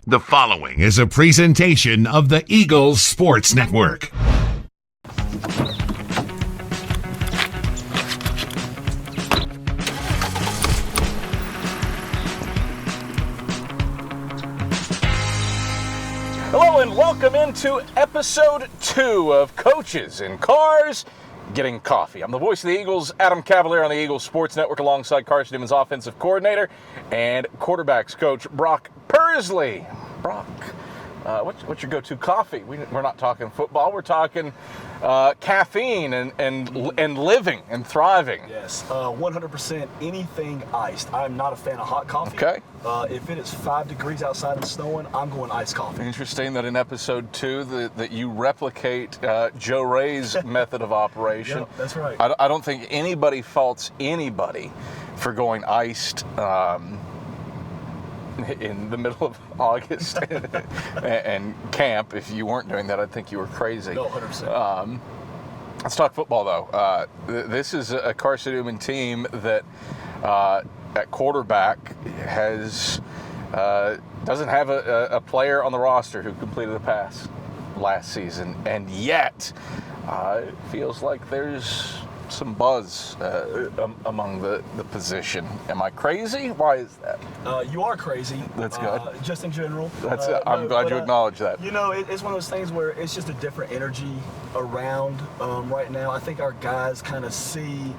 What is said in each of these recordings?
The following is a presentation of the Eagles Sports Network. Hello and welcome into episode 2 of Coaches in Cars Getting Coffee. I'm the voice of the Eagles, Adam Cavalier on the Eagles Sports Network alongside Carson-Newman's offensive coordinator and quarterbacks coach Brock Pursley. Brock, what's your go-to coffee? We're not talking football. We're talking caffeine and living and thriving. Yes, 100% anything iced. I'm not a fan of hot coffee. Okay. If it is 5 degrees outside and snowing, I'm going iced coffee. Interesting that in episode 2 that you replicate Joe Ray's method of operation. Yep, that's right. I don't think anybody faults anybody for going iced in the middle of August and camp. If you weren't doing that, I'd think you were crazy. No, 100%. Let's talk football, though. This is a Carson-Newman team that at quarterback doesn't have a player on the roster who completed a pass last season, and yet it feels like there's some buzz among the position. Am I crazy? Why is that? You are crazy. That's good. Just in general. I'm glad you acknowledge that. You know, it's one of those things where it's just a different energy around right now. I think our guys kind of see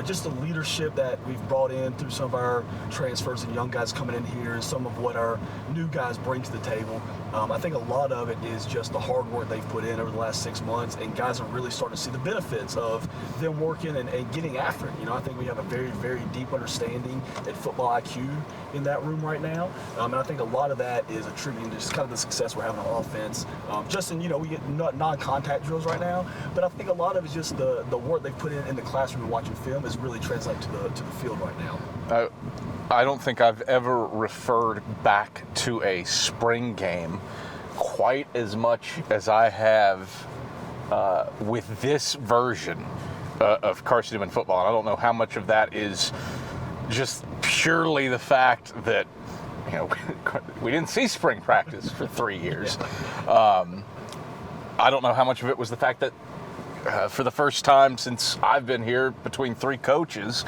just the leadership that we've brought in through some of our transfers and young guys coming in here and some of what our new guys bring to the table. I think a lot of it is just the hard work they've put in over the last 6 months, and guys are really starting to see the benefits of them working and getting after it. You know, I think we have a very, very deep understanding at football IQ in that room right now. And I think a lot of that is attributing to just kind of the success we're having on offense. Just in, we get non-contact drills right now, but I think a lot of it's just the work they've put in the classroom and watching film is really translating to the field right now. I don't think I've ever referred back to a spring game quite as much as I have with this version of Carson-Newman football. And I don't know how much of that is just purely the fact that we didn't see spring practice for 3 years. I don't know how much of it was the fact that for the first time since I've been here, between 3 coaches,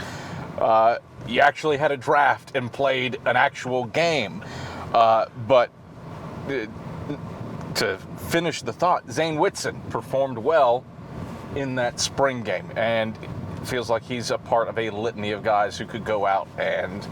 you actually had a draft and played an actual game. But to finish the thought, Zane Whitson performed well in that spring game, and it feels like he's a part of a litany of guys who could go out and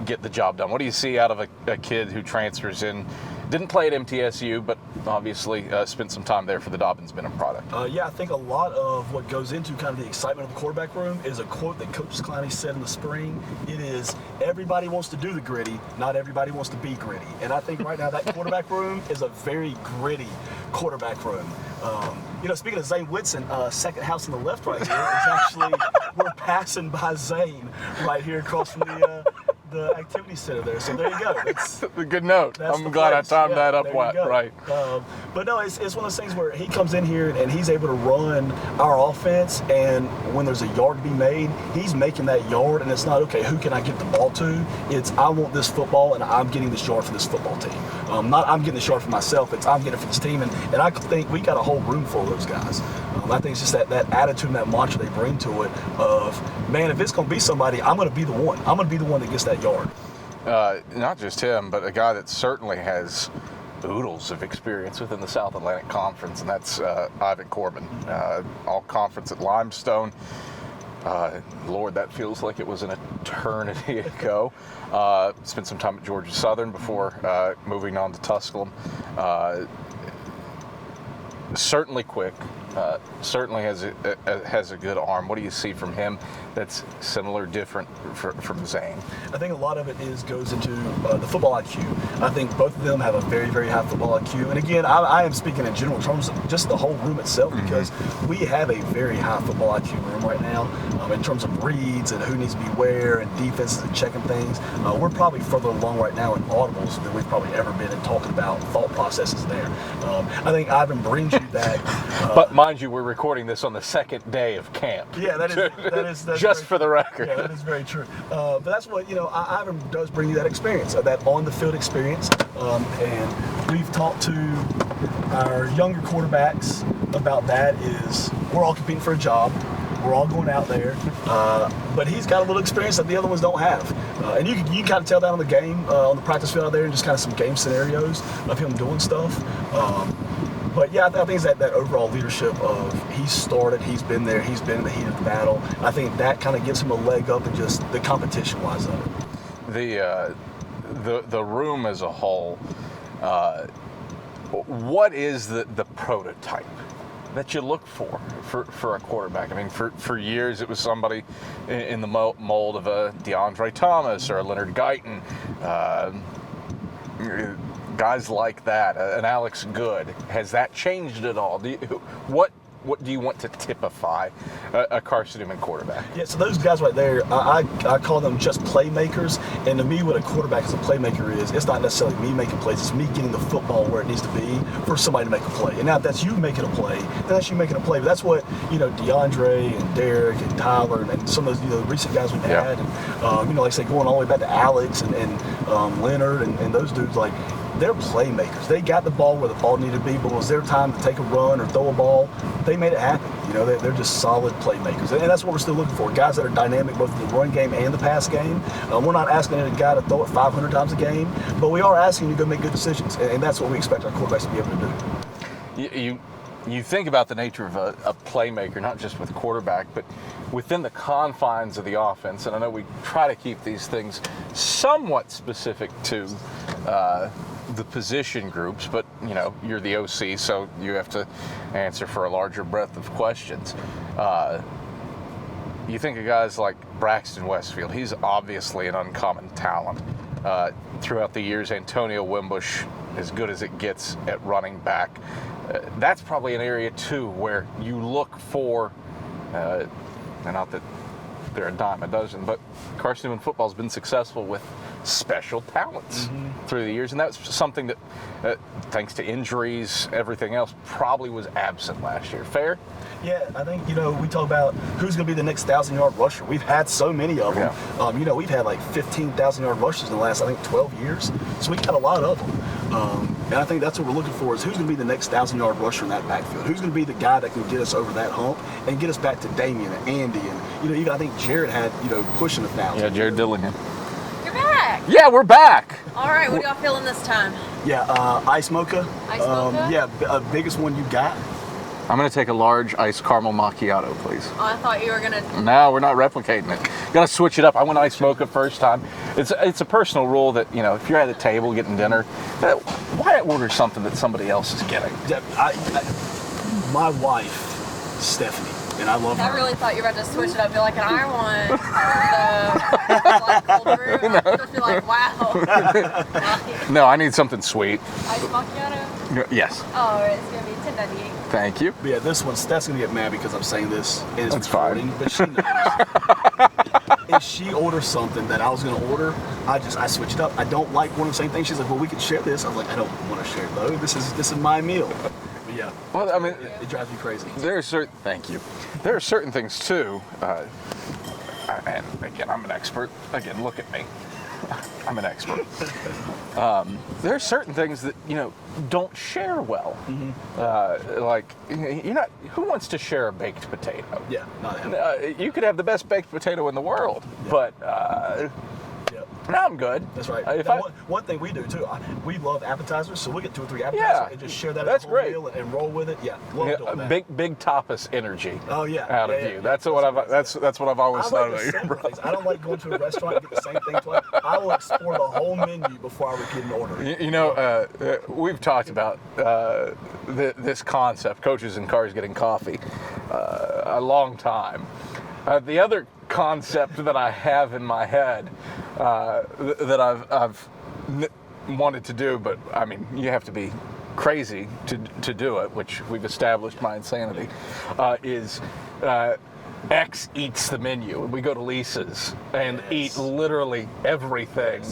get the job done. What do you see out of a kid who transfers in? Didn't play at MTSU, but obviously spent some time there for the Dobbins-Benham product. Yeah, I think a lot of what goes into kind of the excitement of the quarterback room is a quote that Coach Clowney said in the spring. It is, everybody wants to do the gritty, not everybody wants to be gritty. And I think right now that quarterback room is a very gritty quarterback room. Speaking of Zane Whitson, second house on the left right here is actually, we're passing by Zane right here across from the activity center there. So there you go. It's a good note. I'm glad I timed that up right. But no, it's one of those things where he comes in here and he's able to run our offense, and when there's a yard to be made, he's making that yard, and it's not, okay, who can I get the ball to? It's, I want this football, and I'm getting this yard for this football team. Not I'm getting this yard for myself, it's I'm getting it for this team, and I think we got a whole room full of those guys. I think it's just that attitude and that mantra they bring to it of, man, if it's going to be somebody, I'm going to be the one. I'm going to be the one that gets that yard. Not just him, but a guy that certainly has oodles of experience within the South Atlantic Conference, and that's Ivan Corbin. All conference at Limestone. Lord, that feels like it was an eternity ago. Spent some time at Georgia Southern before moving on to Tusculum. Certainly quick. Certainly has a good arm. What do you see from him that's similar, different from Zane? I think a lot of it goes into the football IQ. I think both of them have a very, very high football IQ. And again, I am speaking in general terms of just the whole room itself, because we have a very high football IQ room right now. in terms of reads and who needs to be where and defenses and checking things. We're probably further along right now in audibles than we've probably ever been in talking about thought processes there. I think Ivan brings you that. But mind you, we're recording this on the second day of camp. Yeah, that's just for the record. Yeah, that is very true. But that's what, Ivan does bring you that experience, that on-the-field experience. And we've talked to our younger quarterbacks about that. Is we're all competing for a job. We're all going out there. But he's got a little experience that the other ones don't have. And you can kind of tell that on the game, on the practice field out there, and just kind of some game scenarios of him doing stuff. But yeah, I think it's that overall leadership of he's started, he's been there, he's been in the heat of the battle. I think that kind of gives him a leg up in just the competition-wise of it. The room as a whole, what is the prototype that you look for a quarterback? I mean, for years it was somebody in the mold of a DeAndre Thomas or a Leonard Guyton, guys like that, an Alex Good. Has that changed at all? What do you want to typify a Carson-Newman quarterback? Yeah, so those guys right there, I call them just playmakers. And to me, what a quarterback as a playmaker is, it's not necessarily me making plays, it's me getting the football where it needs to be for somebody to make a play. And now if that's you making a play, then that's you making a play. But that's what, DeAndre and Derek and Tyler and some of those recent guys we've had. And, like I say, going all the way back to Alex and Leonard and those dudes, like, they're playmakers. They got the ball where the ball needed to be, but when it was their time to take a run or throw a ball, they made it happen. They're just solid playmakers. And that's what we're still looking for, guys that are dynamic both in the run game and the pass game. We're not asking a guy to throw it 500 times a game, but we are asking you to go make good decisions, and that's what we expect our quarterbacks to be able to do. You think about the nature of a playmaker, not just with quarterback, but within the confines of the offense. And I know we try to keep these things somewhat specific to the position groups, but you're the OC, so you have to answer for a larger breadth of questions. You think of guys like Braxton Westfield. He's obviously an uncommon talent. Throughout the years, Antonio Wimbush, as good as it gets at running back. That's probably an area too where you look for, and not that they're a dime a dozen, but Carson-Newman football's been successful with special talents through the years, and that's something that, thanks to injuries, everything else, probably was absent last year. Fair? Yeah, I think, we talk about who's going to be the next 1,000-yard rusher. We've had so many of them. Yeah. We've had like 15,000-yard rushers in the last, 12 years. So we got a lot of them. And I think that's what we're looking for is who's going to be the next 1,000-yard rusher in that backfield. Who's going to be the guy that can get us over that hump and get us back to Damian and Andy. And, even I think Jared had, pushing 1,000. Yeah, Jared Dillingham. You're back. Yeah, we're back. All right, what are y'all feeling this time? Yeah, ice mocha. Ice mocha? Yeah, biggest one you got. I'm going to take a large iced caramel macchiato, please. Oh, I thought you were going to... No, we're not replicating it. Got to switch it up. I went iced mocha first time. It's a personal rule that, if you're at a table getting dinner, why order something that somebody else is getting? My wife, Stephanie, and I love her. I really thought you were about to switch it up and be like, and I want the black cold brew. I'm supposed to be like, wow. No, I need something sweet. Ice macchiato? Yes. Oh, it's going to be $10.98. Thank you. But yeah, this one, Steph's going to get mad because I'm saying this and it's That's recording, fine. but she knows. If she orders something that I was going to order, I switch it up. I don't like one of the same things. She's like, well, we can share this. I was like, I don't want to share it, though. This is my meal. But yeah. Well, I mean, it drives me crazy. Thank you. There are certain things, too, and again, I'm an expert. Again, look at me. I'm an expert. There are certain things that don't share well. Like who wants to share a baked potato? Yeah, not him. You could have the best baked potato in the world, but no, I'm good. That's right. One thing we do too, we love appetizers, so we get 2 or 3 appetizers and just share that that's as a whole great. meal and roll with it. Yeah, love doing that. Big tapas energy. Oh yeah, out of you. That's what I've always thought about you. I don't like going to a restaurant and get the same thing twice. I will explore the whole menu before I would get an order. We've talked about this concept, coaches in cars getting coffee, a long time. The other concept that I have in my head that I've wanted to do, but I mean, you have to be crazy to do it, which we've established my insanity, is X eats the menu, and we go to Lisa's and Yes. eat literally everything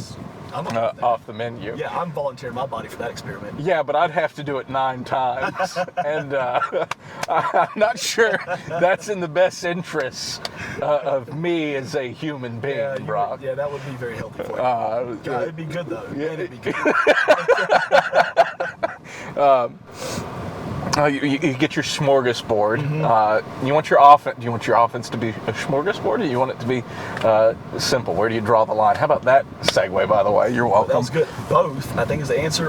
I'm okay with that. off the menu. Yeah, I'm volunteering my body for that experiment. Yeah, but I'd have to do it 9 times, and I'm not sure that's in the best interests of me as a human being, Yeah, Brock. yeah, that would be very healthy for you. God, it'd be good though. Yeah. Man, it'd be good. You get your smorgasbord. Mm-hmm. You want your offense. Do you want your offense to be a smorgasbord, or do you want it to be simple? Where do you draw the line? How about that segue? By the way, you're welcome. That was good. Both, I think, is the answer.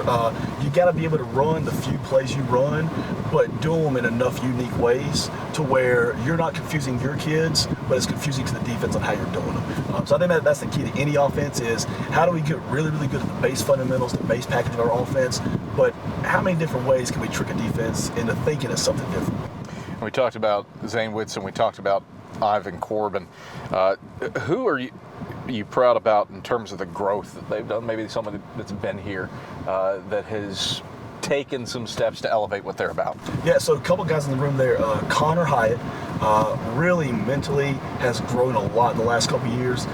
You got to be able to run the few plays you run, but do them in enough unique ways to where you're not confusing your kids, but it's confusing to the defense on how you're doing them. So I think that's the key to any offense is how do we get really, really good at the base fundamentals, the base package of our offense, but how many different ways can we trick a defense into thinking it's something different? We talked about Zane Whitson. We talked about Ivan Corbin. Who are you proud about in terms of the growth that they've done? Maybe somebody that's been here that has taken some steps to elevate what they're about. Yeah, so a couple guys in the room there. Connor Hyatt really mentally has grown a lot in the last couple of years.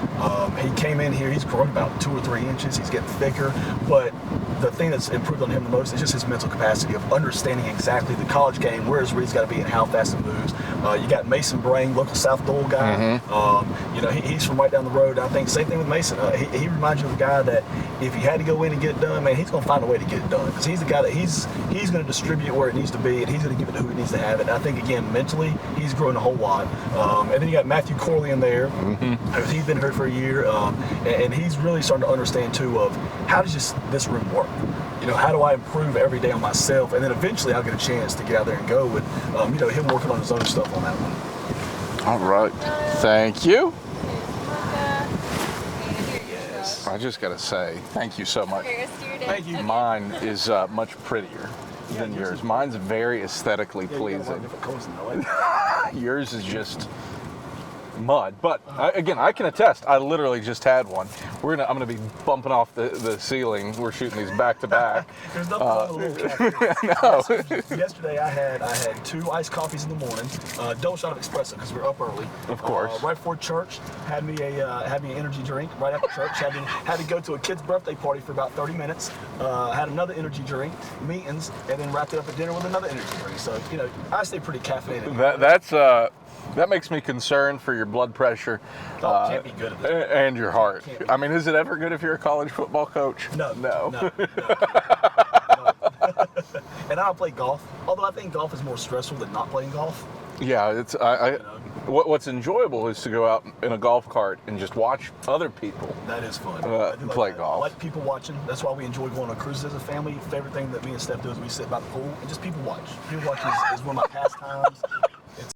He came in here, he's grown about 2 or 3 inches. He's getting thicker, but the thing that's improved on him the most is just his mental capacity of understanding exactly the college game, where he's got to be and how fast it moves. You got Mason Brain, local South Dole guy. He's from right down the road. I think same thing with Mason. He reminds you of a guy that if he had to go in and get it done, man, he's going to find a way to get it done because he's the guy that he's going to distribute where it needs to be and he's going to give it to who it needs to have it. And I think again mentally he's grown a whole lot. And then you got Matthew Corley in there. He's been hurt for a year, and he's really starting to understand too of how does this room work. How do I improve every day on myself? And then eventually I'll get a chance to get out there and go with, him working on his own stuff on that one. All right. Thank you. Yes. I just got to say, thank you so much. Thank you. Mine is much prettier than yours. Mine's very aesthetically Yeah, you got a lot pleasing. of different colors in there, like Yours is just mud. But I can attest. I literally just had one. I'm gonna be bumping off the ceiling. We're shooting these back to back. There's nothing wrong with a little caffeine. No. Yesterday I had 2 iced coffees in the morning, double shot of espresso because we're up early. Of course. Right before church, had me an energy drink. Right after church, had to go to a kid's birthday party for about 30 minutes. Had another energy drink, meetings, and then wrapped it up at dinner with another energy drink. So I stay pretty caffeinated. That makes me concerned for your blood pressure Can't be good at this. and your heart. Can't be. I mean, is it ever good if you're a college football coach? No. No. And I don't play golf, although I think golf is more stressful than not playing golf. Yeah, it's what's enjoyable is to go out in a golf cart and just watch other people. That is fun. I do play that. golf. I like people watching. That's why we enjoy going on cruises as a family. Favorite thing that me and Steph do is we sit by the pool and just people watch. People watch is one of my pastimes.